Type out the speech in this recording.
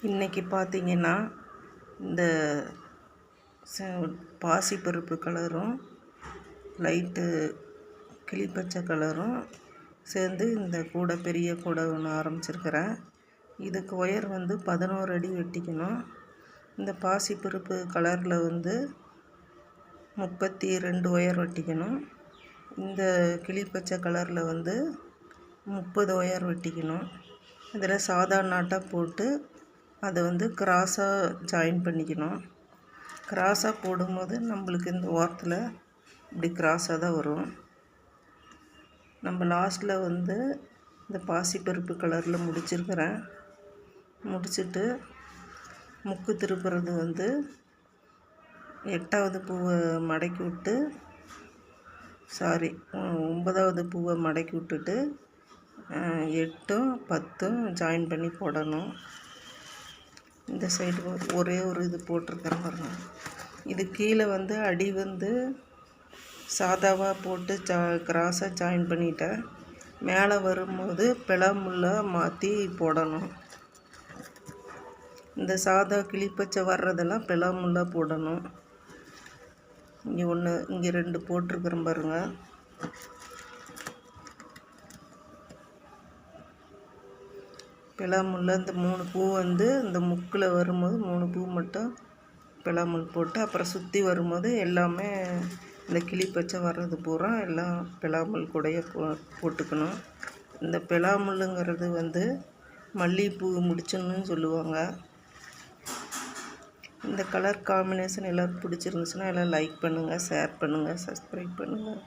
இன்றைக்கி பார்த்திங்கன்னா இந்த பாசிப்பருப்பு கலரும் லைட்டு கிளிப்பச்சை கலரும் சேர்ந்து இந்த கூடை பெரிய கூடை ஒன்று ஆரம்பிச்சிருக்கிறேன். இதுக்கு ஒயர் 11 அடி வெட்டிக்கணும். இந்த பாசிப்பருப்பு கலரில் 32 ஒயர் வெட்டிக்கணும். இந்த கிளிப்பச்சை கலரில் 30 ஒயர் வெட்டிக்கணும். இதில் சாதா நாட்டாக போட்டு அதை கிராஸாக ஜாயின் பண்ணிக்கணும். கிராஸாக போடும்போது நம்மளுக்கு இந்த ஓரத்தில் இப்படி கிராஸாக தான் வரும். நம்ம லாஸ்ட்டில் இந்த பாசிப்பருப்பு கலரில் முடிச்சிருக்கிறேன். முடிச்சுட்டு முக்கு திருப்புறது 8வது பூவை மடக்கி விட்டு 9வது பூவை மடக்கி விட்டுட்டு 8ம் 10ம் ஜாயின் பண்ணி போடணும். இந்த சைடு ஒரே ஒரு இது போட்டிருக்கிறேன் பாருங்க. இது கீழே அடி சாதாவாக போட்டு கிராஸாக ஜாயின் பண்ணிட்டேன். மேலே வரும்போது பிளமுள்ள மாற்றி போடணும். இந்த சாதா கிளிப்பச்சை வர்றதெல்லாம் பிளமுள்ள போடணும். இங்கே ஒன்று, இங்கே 2 போட்டிருக்கிறேன் பாருங்கள். பிளாமுள்ள இந்த 3 பூ இந்த முக்கில் வரும்போது 3 பூ மட்டும் பிளாமுள் போட்டு அப்புறம் சுற்றி வரும்போது எல்லாமே இந்த கிளிப்பச்சை வர்றது பூரா எல்லாம் பிளாமுள் கூடைய போட்டுக்கணும். இந்த பிளாமுள்ளுங்கிறது மல்லிகைப்பூ முடிச்சணுன்னு சொல்லுவாங்க. இந்த கலர் காம்பினேஷன் எல்லோரும் பிடிச்சிருந்துச்சுன்னா எல்லாம் லைக் பண்ணுங்கள், ஷேர் பண்ணுங்கள், சப்ஸ்கிரைப் பண்ணுங்கள்.